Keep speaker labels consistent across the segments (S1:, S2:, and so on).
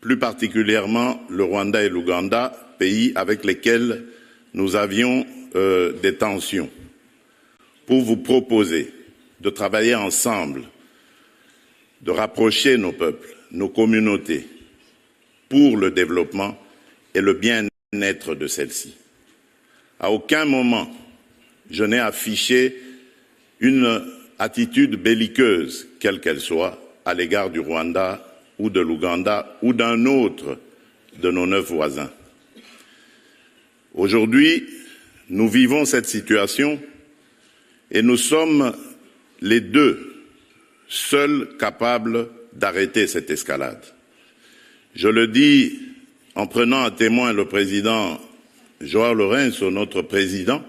S1: plus particulièrement le Rwanda et l'Ouganda, pays avec lesquels nous avions des tensions, pour vous proposer de travailler ensemble, de rapprocher nos peuples, nos communautés, pour le développement et le bien-être de celles-ci. À aucun moment, je n'ai affiché une attitude belliqueuse, quelle qu'elle soit, à l'égard du Rwanda ou de l'Ouganda ou d'un autre de nos 9 voisins. Aujourd'hui, nous vivons cette situation et nous sommes les deux seuls capables d'arrêter cette escalade. Je le dis en prenant à témoin le président João Lourenço, notre président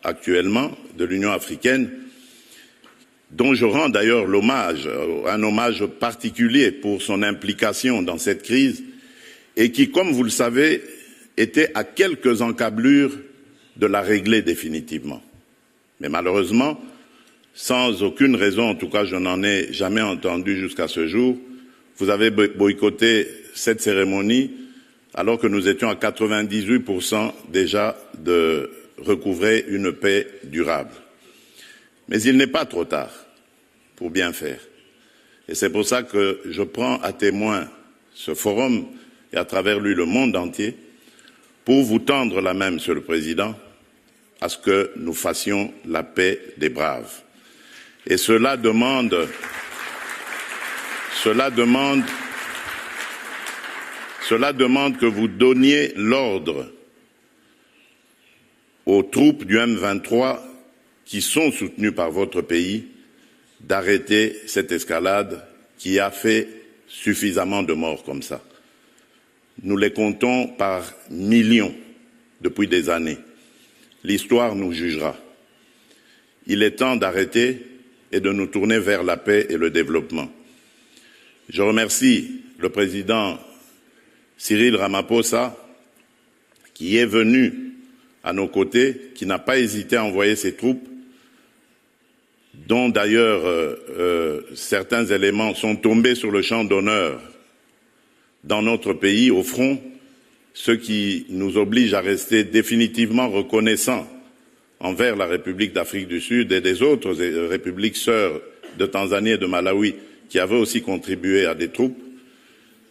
S1: actuellement de l'Union africaine, dont je rends d'ailleurs un hommage particulier pour son implication dans cette crise et qui, comme vous le savez, était à quelques encablures de la régler définitivement. Mais malheureusement, sans aucune raison, en tout cas je n'en ai jamais entendu jusqu'à ce jour, vous avez boycotté cette cérémonie alors que nous étions à 98% déjà de recouvrer une paix durable. Mais il n'est pas trop tard pour bien faire. Et c'est pour ça que je prends à témoin ce forum et à travers lui le monde entier pour vous tendre la main, Monsieur le Président, à ce que nous fassions la paix des braves. Et cela demande que vous donniez l'ordre aux troupes du M23 qui sont soutenues par votre pays d'arrêter cette escalade qui a fait suffisamment de morts comme ça. Nous les comptons par millions depuis des années. L'histoire nous jugera. Il est temps d'arrêter et de nous tourner vers la paix et le développement. Je remercie le président Cyril Ramaphosa qui est venu à nos côtés, qui n'a pas hésité à envoyer ses troupes, dont d'ailleurs certains éléments sont tombés sur le champ d'honneur dans notre pays, au front, ce qui nous oblige à rester définitivement reconnaissants envers la République d'Afrique du Sud et des autres républiques sœurs de Tanzanie et de Malawi qui avaient aussi contribué à des troupes.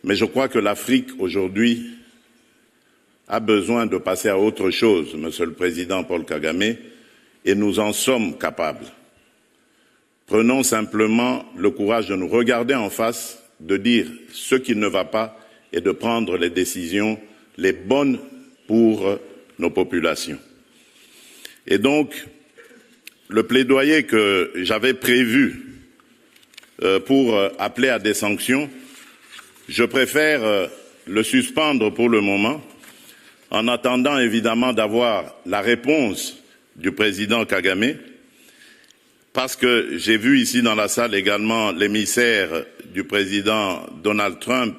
S1: Mais je crois que l'Afrique aujourd'hui a besoin de passer à autre chose, Monsieur le Président Paul Kagame, et nous en sommes capables. Prenons simplement le courage de nous regarder en face, de dire ce qui ne va pas et de prendre les décisions les bonnes pour nos populations. Et donc, le plaidoyer que j'avais prévu pour appeler à des sanctions, je préfère le suspendre pour le moment, en attendant évidemment d'avoir la réponse du président Kagame, parce que j'ai vu ici dans la salle également l'émissaire du président Donald Trump,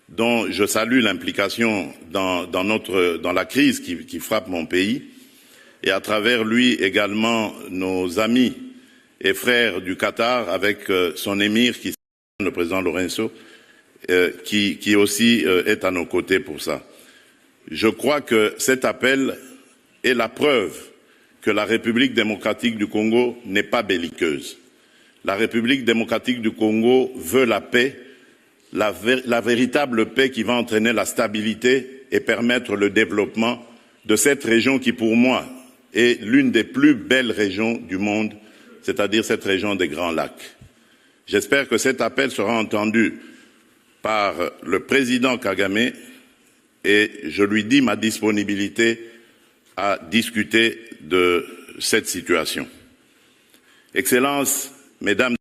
S1: dont je salue l'implication dans la crise qui frappe mon pays, et à travers lui également nos amis et frères du Qatar avec son émir, qui est le président Lourenço, qui aussi est à nos côtés pour ça. Je crois que cet appel est la preuve que la République démocratique du Congo n'est pas belliqueuse. La République démocratique du Congo veut la paix, la véritable paix qui va entraîner la stabilité et permettre le développement de cette région qui, pour moi, est l'une des plus belles régions du monde, c'est-à-dire cette région des Grands Lacs. J'espère que cet appel sera entendu par le président Kagame et je lui dis ma disponibilité à discuter de cette situation. Excellences, Mesdames,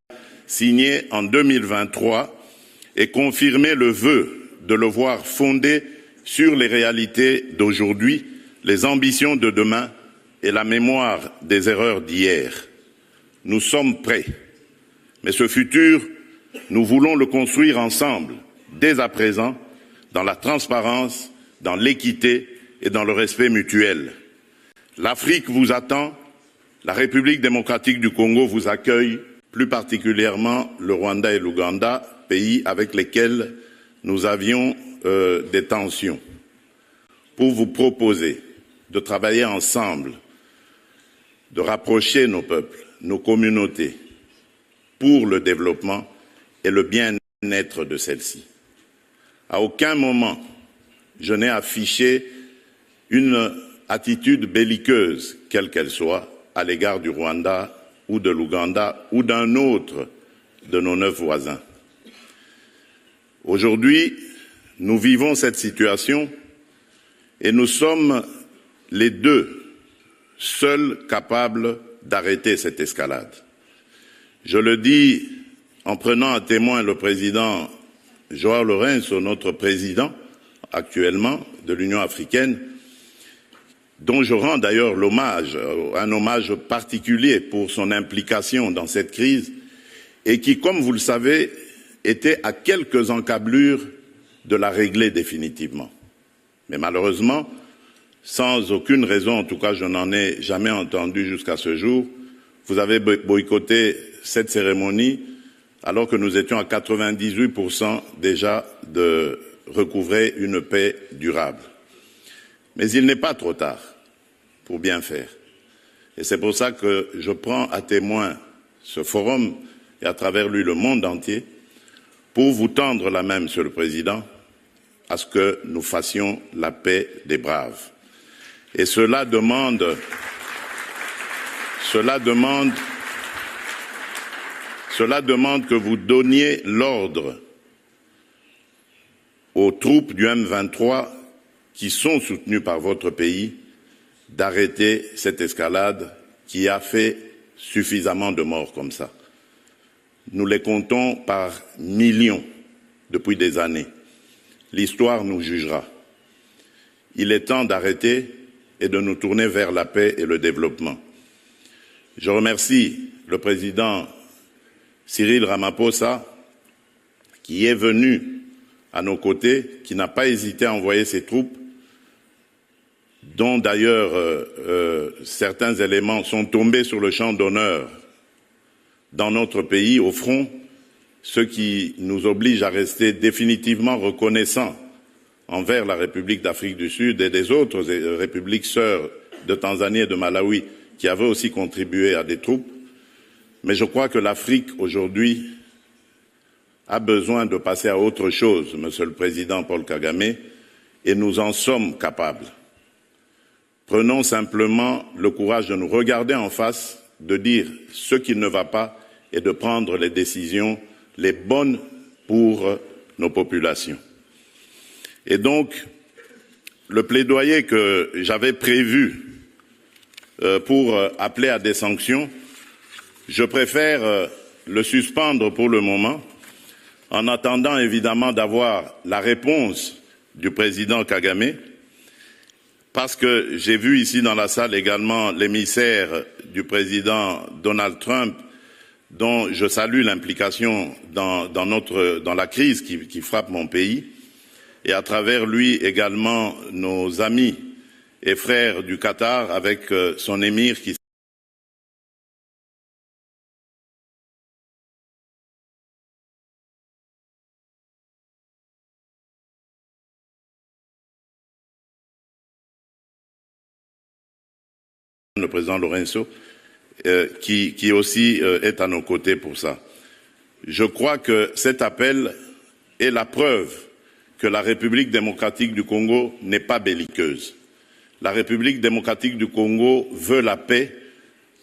S1: signé en 2023 et confirmé le vœu de le voir fondé sur les réalités d'aujourd'hui, les ambitions de demain et la mémoire des erreurs d'hier. Nous sommes prêts, mais ce futur, nous voulons le construire ensemble, dès à présent, dans la transparence, dans l'équité et dans le respect mutuel. L'Afrique vous attend, la République démocratique du Congo vous accueille, plus particulièrement le Rwanda et l'Ouganda, pays avec lesquels nous avions des tensions pour vous proposer de travailler ensemble, de rapprocher nos peuples, nos communautés, pour le développement et le bien-être de celles-ci. À aucun moment, je n'ai affiché une attitude belliqueuse, quelle qu'elle soit, à l'égard du Rwanda ou de l'Ouganda ou d'un autre de nos 9 voisins. Aujourd'hui, nous vivons cette situation et nous sommes les deux seuls capables d'arrêter cette escalade. Je le dis en prenant à témoin le président João Lourenço, notre président actuellement de l'Union africaine, dont je rends d'ailleurs l'hommage, un hommage particulier pour son implication dans cette crise, et qui, comme vous le savez, était à quelques encablures de la régler définitivement. Mais malheureusement, sans aucune raison, en tout cas je n'en ai jamais entendu jusqu'à ce jour, vous avez boycotté cette cérémonie alors que nous étions à 98% déjà de recouvrer une paix durable. Mais il n'est pas trop tard pour bien faire. Et c'est pour ça que je prends à témoin ce forum et à travers lui le monde entier pour vous tendre la main, Monsieur le Président, à ce que nous fassions la paix des braves. Et cela demande que vous donniez l'ordre aux troupes du M23 qui sont soutenues par votre pays d'arrêter cette escalade qui a fait suffisamment de morts comme ça. Nous les comptons par millions depuis des années. L'histoire nous jugera. Il est temps d'arrêter et de nous tourner vers la paix et le développement. Je remercie le président Cyril Ramaphosa qui est venu à nos côtés, qui n'a pas hésité à envoyer ses troupes, dont d'ailleurs certains éléments sont tombés sur le champ d'honneur dans notre pays, au front, ce qui nous oblige à rester définitivement reconnaissants envers la République d'Afrique du Sud et des autres républiques sœurs de Tanzanie et de Malawi qui avaient aussi contribué à des troupes. Mais je crois que l'Afrique aujourd'hui a besoin de passer à autre chose, Monsieur le Président Paul Kagame, et nous en sommes capables. Prenons simplement le courage de nous regarder en face, de dire ce qui ne va pas et de prendre les décisions les bonnes pour nos populations. Et donc, le plaidoyer que j'avais prévu pour appeler à des sanctions, je préfère le suspendre pour le moment, en attendant évidemment d'avoir la réponse du président Kagame, parce que j'ai vu ici dans la salle également l'émissaire du président Donald Trump, dont je salue l'implication dans la crise qui frappe mon pays, et à travers lui également nos amis et frères du Qatar avec son émir qui le président Lourenço, qui aussi est à nos côtés pour ça. Je crois que cet appel est la preuve que la République démocratique du Congo n'est pas belliqueuse. La République démocratique du Congo veut la paix,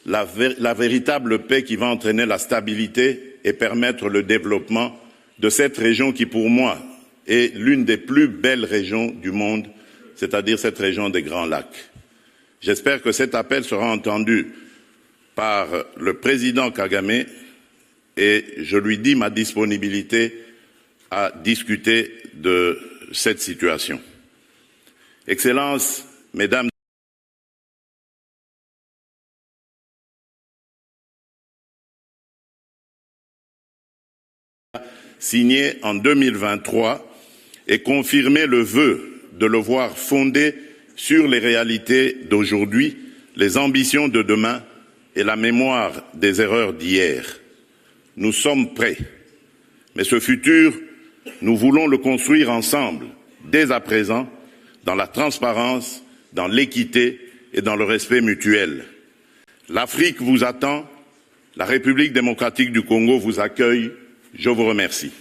S1: la véritable paix qui va entraîner la stabilité et permettre le développement de cette région qui, pour moi, est l'une des plus belles régions du monde, c'est-à-dire cette région des Grands Lacs. J'espère que cet appel sera entendu par le président Kagame et je lui dis ma disponibilité à discuter de cette situation. Excellences, Mesdames, signé en 2023 et confirmé le vœu de le voir fondé sur les réalités d'aujourd'hui, les ambitions de demain et la mémoire des erreurs d'hier. Nous sommes prêts, mais ce futur, nous voulons le construire ensemble dès à présent dans la transparence, dans l'équité et dans le respect mutuel. L'Afrique vous attend, la République démocratique du Congo vous accueille. Je vous remercie.